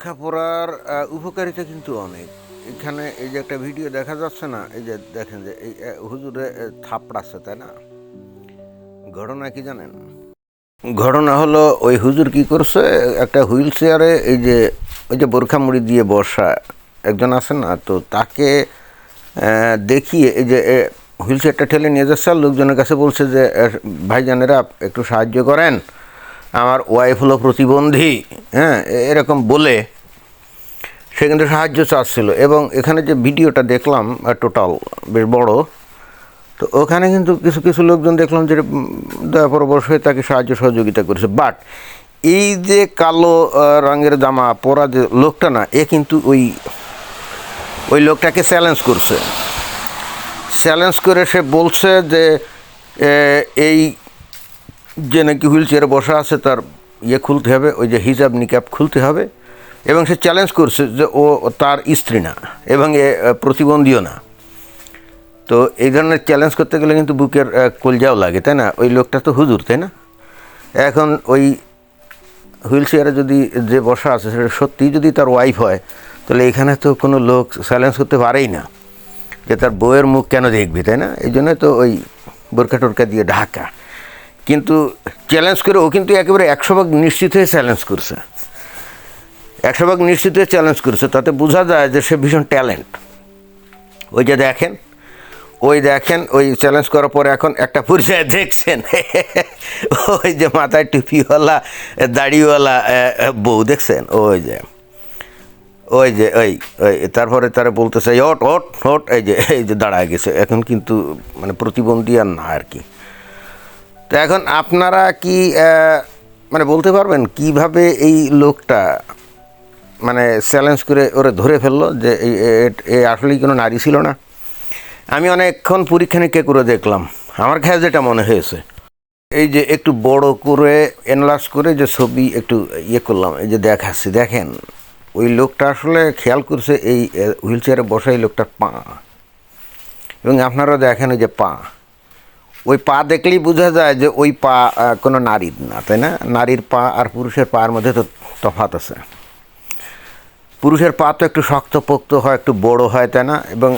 বোরখা পরার উপকারিতা কিন্তু অনেক। এখানে এই যে একটা ভিডিও দেখা যাচ্ছে না, এই যে দেখেন যে এই হুজুরে থাপড়াচ্ছে, তাই না? ঘটনা কি জানেন? ঘটনা হলো ওই হুজুর কি করছে, একটা হুইল চেয়ারে ওই যে বোরখা মুড়ি দিয়ে বসা একজন আছে না, তো তাকে দেখিয়ে এই যে হুইল চেয়ারটা ঠেলে নিয়ে যাচ্ছে, আর লোকজনের কাছে বলছে যে ভাইজানেরা একটু সাহায্য করেন, আমার ওয়াইফ হলো প্রতিবন্ধী, হ্যাঁ, এরকম বলে সে কিন্তু সাহায্য চাচ্ছিল। এবং এখানে যে ভিডিওটা দেখলাম টোটাল বেশ বড়, তো ওখানে কিন্তু কিছু কিছু লোকজন দেখলাম যে দয়াপরবশ হয়ে তাকে সাহায্য সহযোগিতা করেছে। বাট এই যে কালো রঙের জামা পরা যে লোকটা না, এ কিন্তু ওই লোকটাকে চ্যালেঞ্জ করে সে বলছে যে এই যে নাকি হুইল চেয়ারে বসা আছে তার খুলতে হবে, ওই যে হিজাব নিকাব খুলতে হবে। এবং সে চ্যালেঞ্জ করছে যে ও তার স্ত্রী না এবং এ প্রতিবন্ধীও না। তো এই ধরনের চ্যালেঞ্জ করতে গেলে কিন্তু বুকের কলজাও লাগে, তাই না? ওই লোকটা তো হুজুর, তাই না? এখন ওই হুইল চেয়ারে যদি যে বসা আছে সেটা সত্যিই যদি তার ওয়াইফ হয়, তাহলে এখানে তো কোনো লোক চ্যালেঞ্জ করতে পারেই না যে তার বউয়ের মুখ কেন দেখবি, তাই না? এই জন্য তো ওই বোরকা টোরকা দিয়ে ঢাকা। কিন্তু চ্যালেঞ্জ করে ও কিন্তু একেবারে 100% নিশ্চিত হয়ে চ্যালেঞ্জ করছে, 100% নিশ্চিত হয়ে চ্যালেঞ্জ করছে। তাতে বোঝা যায় যে সে ভীষণ ট্যালেন্ট। ওই যে দেখেন ওই চ্যালেঞ্জ করার পরে এখন একটা পরিচয় দেখছেন, ওই যে মাথায় টুপিওয়ালা দাড়িওয়ালা বউ দেখছেন, ওই যে তারপরে তারা বলতেছে ওট ওট ওট, এই যে দাঁড়ায় গেছে। এখন কিন্তু মানে প্রতিবন্ধী আর না আর কি। তো এখন আপনারা কি মানে বলতে পারবেন কিভাবে এই লোকটা মানে চ্যালেঞ্জ করে ওরা ধরে ফেললো যে এ আসলেই কোনো নারী ছিল না? আমি অনেকক্ষণ পরীক্ষা নিরীক্ষা করে দেখলাম, আমার কাছে যেটা মনে হয়েছে, এই যে একটু বড় করে এনলার্জ করে যে ছবি একটু করলাম, এই যে দেখাচ্ছি, দেখেন ওই লোকটা আসলে খেয়াল করছে এই হুইল চেয়ারে বসা এই লোকটার পা। এবং আপনারা দেখেন ওই যে ওই পা দেখলেই বোঝা যায় যে ওই পা কোনো নারীর না, তাই না? নারীর পা আর পুরুষের পায়ের মধ্যে তো তফাৎ আছে। পুরুষের পা তো একটু শক্তপোক্ত হয়, একটু বড় হয়, তাই না? এবং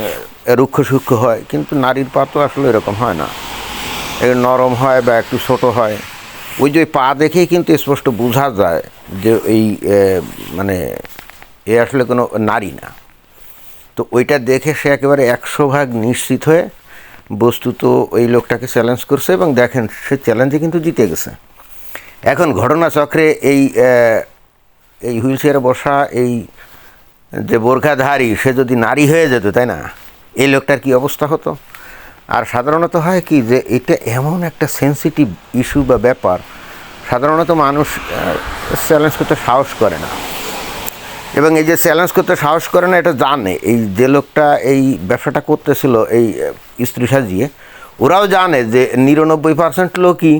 রুক্ষ সূক্ষ্ম হয়, কিন্তু নারীর পা তো আসলে এরকম হয় না, একটু নরম হয় বা একটু ছোটো হয়। ওই যে পা দেখেই কিন্তু স্পষ্ট বোঝা যায় যে এই মানে এ আসলে কোনো নারী না। তো ওইটা দেখে সে একেবারে 100% নিশ্চিত হয়ে বস্তুত ওই লোকটাকে চ্যালেঞ্জ করছে, এবং দেখেন সে চ্যালেঞ্জে কিন্তু জিতে গেছে। এখন ঘটনাচক্রে এই হুইল চেয়ারে বসা এই যে বোরখাধারী সে যদি নারী হয়ে যেত, তাই না, এই লোকটার কি অবস্থা হতো? আর সাধারণত হয় কি যে এটা এমন একটা সেন্সিটিভ ইস্যু বা ব্যাপার, সাধারণত মানুষ চ্যালেঞ্জ করতে সাহস করে না। এবং এই যে চ্যালেঞ্জ করতে সাহস করে না, এটা জানে এই যে লোকটা এই ব্যবসাটা করতেছিল এই স্ত্রী সাজিয়ে, ওরাও জানে যে 99% লোকই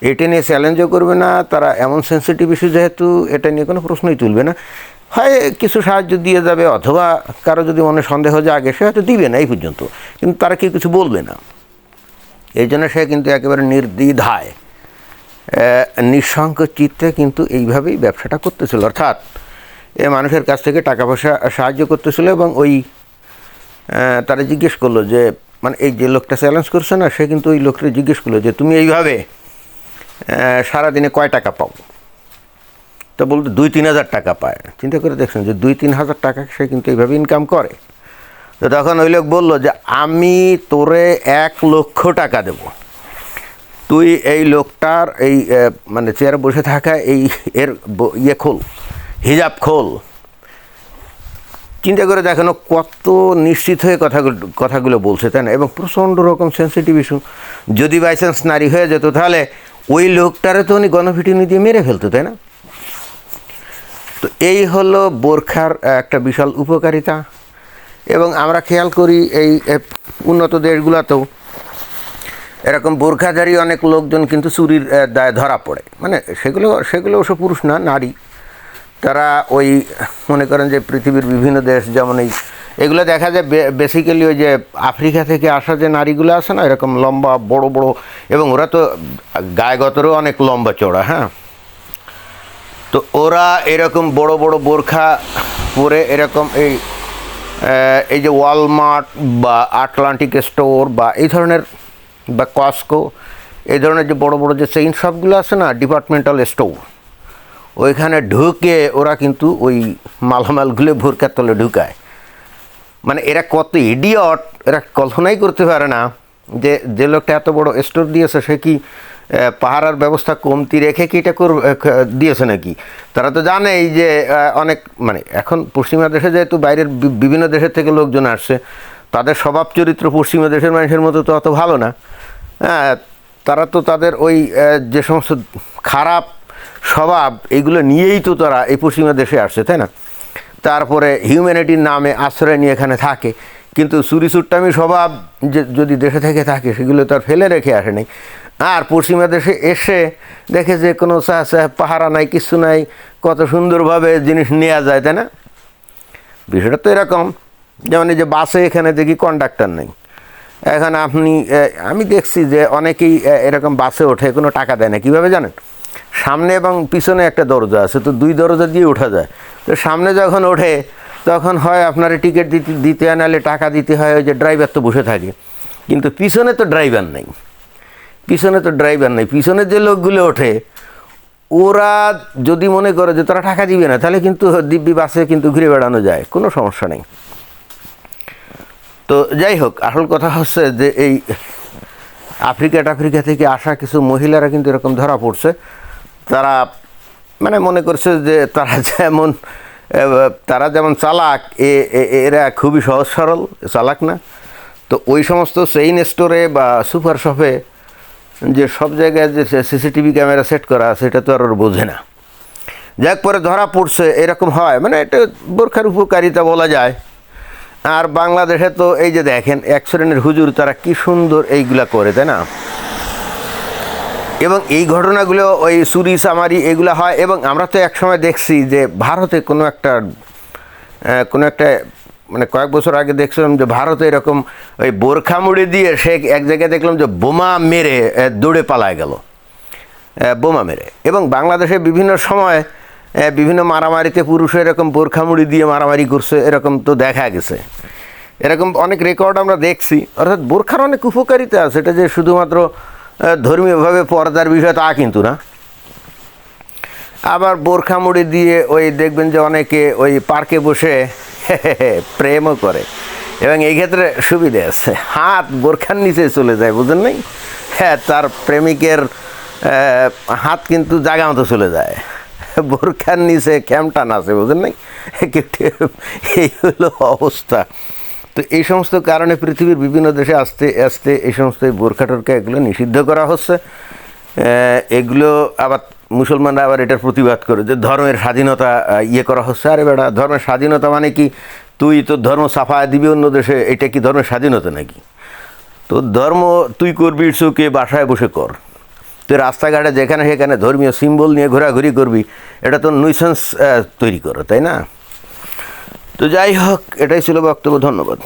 এটা নিয়ে চ্যালেঞ্জও করবে না। তারা এমন সেন্সিটিভ ইস্যু যেহেতু, এটা নিয়ে কোনো প্রশ্নই তুলবে না। হয় কিছু সাহায্য দিয়ে যাবে, অথবা কারো যদি মনে সন্দেহ জাগে সে হয়তো দিবে না এই পর্যন্ত, কিন্তু তারা কেউ কিছু বলবে না। এই জন্য সে কিন্তু একেবারে নির্দ্বিধায় নিঃসংকোচ চিত্তে কিন্তু এইভাবেই ব্যবসাটা করতেছিল। অর্থাৎ এ মানুষের কাছ থেকে টাকা পয়সা সাহায্য করতেছিল। এবং ওই তারা জিজ্ঞেস করলো যে মানে এই যে লোকটা চ্যালেঞ্জ করছে না, সে কিন্তু ওই লোকটা জিজ্ঞেস করলো যে তুমি এইভাবে সারাদিনে কয় টাকা পাও? তো বলতো 2-3 হাজার টাকা পায়। চিন্তা করে দেখছেন যে 2-3 হাজার টাকা সে কিন্তু এইভাবে ইনকাম করে। তো তখন ওই লোক বললো যে আমি তোরে 1 লক্ষ টাকা দেব, তুই এই লোকটার এই মানে চেয়ারে বসে থাকা এর খোল, হিজাব খোল। চিন্তা করে দেখানো কত নিশ্চিত হয়ে কথাগুলো বলছে, তাই না? এবং প্রচণ্ড রকম সেন্সিটিভ ইস্যু। যদি বাই চান্স নারী হয়ে যেত, তাহলে ওই লোকটারে তো উনি গণপিটুনি দিয়ে মেরে ফেলতো, তাই না? তো এই হলো বোরখার একটা বিশাল উপকারিতা। এবং আমরা খেয়াল করি এই উন্নত দেশগুলোতেও এরকম বোরখাধারী অনেক লোকজন কিন্তু চুরির দায়ে ধরা পড়ে। মানে সেগুলো অবশ্য পুরুষ না, নারী। তারা ওই মনে করেন যে পৃথিবীর বিভিন্ন দেশ, যেমন এগুলো দেখা যায় বেসিক্যালি ওই যে আফ্রিকা থেকে আসা যে নারীগুলো আছে না, এরকম লম্বা বড় বড়, এবং ওরা তো গায়ে গতরেও অনেক লম্বা চড়া, হ্যাঁ। তো ওরা এরকম বড় বড় বোরখা পরে এরকম এই যে ওয়ালমার্ট বা আটলান্টিক স্টোর বা এই ধরনের বা কস্কো এই ধরনের যে বড় বড় যে চেইন শপগুলো আছে না, ডিপার্টমেন্টাল স্টোর, ওইখানে ঢুকে ওরা কিন্তু ওই মালামালগুলো বোরখার তলে ঢুকায়। মানে এরা কত ইডিয়ট, এরা কল্পনাই করতে পারে না যে যে লোকটা এত বড় স্টোর দিয়েছে সে কি পাহারার ব্যবস্থা কমতি রেখে কি এটা দিয়েছে নাকি। তারা তো জানেই যে অনেক মানে এখন পশ্চিমা দেশে যেহেতু বাইরের বিভিন্ন দেশের থেকে লোকজন আসছে, তাদের স্বভাব চরিত্র পশ্চিমা দেশের মানুষের মতো তো অত ভালো না। তারা তো তাদের ওই যে সমস্ত খারাপ স্বভাব এইগুলো নিয়েই তো তারা এই পশ্চিমা দেশে আসছে, তাই না। তারপরে হিউম্যানিটির নামে আশ্রয় নিয়ে এখানে থাকে, কিন্তু চুরি চুট্টামি স্বভাব যে যদি দেশে থেকে থাকে সেগুলো তো আর ফেলে রেখে আসে নাই। আর পশ্চিমা দেশে এসে দেখে যে কোনো পাহারা নাই, কিছু নাই, কত সুন্দরভাবে জিনিস নেওয়া যায়, তাই না। বিষয়টা তো এরকম, যেমন এই যে বাসে এখানে দেখি কন্ডাক্টর নেই। এখন আমি দেখছি যে অনেকেই এরকম বাসে ওঠে, কোনো টাকা দেয় না। কীভাবে জানেন? সামনে এবং পিছনে একটা দরজা আছে, তো দুই দরজা দিয়ে ওঠা যায়। তো সামনে যখন ওঠে তখন হয় আপনার টিকিট দিতে হয়, নাহলে টাকা দিতে হয়, ওই যে ড্রাইভার তো বসে থাকে। কিন্তু পিছনে তো ড্রাইভার নেই, পিছনে যে লোকগুলো ওঠে ওরা যদি মনে করে যে তারা টাকা দিবে না, তাহলে কিন্তু দিব্যি বাসে কিন্তু ঘুরে বেড়ানো যায়, কোনো সমস্যা নেই। তো যাই হোক, আসল কথা হচ্ছে যে এই আফ্রিকা থেকে আসা কিছু মহিলারা কিন্তু এরকম ধরা পড়ছে। তারা মানে মনে করছে যে তারা যেমন চালাক, এরা খুবই সহজ সরল, চালাক না। তো ওই সমস্ত চেইন স্টোরে বা সুপার শপে যে সব জায়গায় যে সিসিটিভি ক্যামেরা সেট করা আছে, এটা তো আর ওর বোঝে না। যাক, পরে ধরা পড়ছে। এরকম হয়, মানে এটা বোরখার উপকারিতা বলা যায়। আর বাংলাদেশে তো এই যে দেখেন এক শ্রেণীর হুজুর, তারা কি সুন্দর এইগুলা করে, তাই না। এবং এই ঘটনাগুলো ওই চুরি চামারি এগুলো হয়। এবং আমরা তো একসময় দেখছি যে ভারতে কোনো একটা মানে কয়েক বছর আগে দেখছিলাম যে ভারতে এরকম ওই বোরখা মুড়ি দিয়ে সে এক জায়গায় দেখলাম যে বোমা মেরে দৌড়ে পালায় গেল, বোমা মেরে। এবং বাংলাদেশে বিভিন্ন সময় বিভিন্ন মারামারিতে পুরুষে এরকম বোরখা মুড়ি দিয়ে মারামারি করছে, এরকম তো দেখা গেছে। এরকম অনেক রেকর্ড আমরা দেখছি। অর্থাৎ বোরখার অনেক উপকারিতা আছে, এটা যে শুধুমাত্র ধর্মীয়ভাবে পর্দার বিষয় তা কিন্তু না। আবার বোরখা মুড়ি দিয়ে ওই দেখবেন যে অনেকে ওই পার্কে বসে প্রেমও করে। এবং এই ক্ষেত্রে সুবিধে আছে, হাত বোরখার নিচে চলে যায়, বুঝেন নাই। হ্যাঁ, তার প্রেমিকের হাত কিন্তু জায়গা মতো চলে যায়, বোরখার নিচে ক্যামটান আছে, বুঝেন নাই। এই হলো অবস্থা। তো এই সমস্ত কারণে পৃথিবীর বিভিন্ন দেশে আস্তে আস্তে এই সমস্ত বোরখা টোরখা এগুলো নিষিদ্ধ করা হচ্ছে। এগুলো আবার মুসলমানরা আবার এটার প্রতিবাদ করে যে ধর্মের স্বাধীনতা করা হচ্ছে। আরে বেটা, ধর্মের স্বাধীনতা মানে কি তুই তোর ধর্ম ছাপায় দিবি অন্য দেশে? এটা কি ধর্মের স্বাধীনতা নাকি? তোর ধর্ম তুই করবি, চোখে বাসায় বসে কর। তুই রাস্তাঘাটে যেখানে সেখানে ধর্মীয় সিম্বল নিয়ে ঘোরাঘুরি করবি, এটা তো নুইসেন্স তৈরি করো, তাই না। তো যাই হোক, এটাই ছিল বক্তব্য। ধন্যবাদ।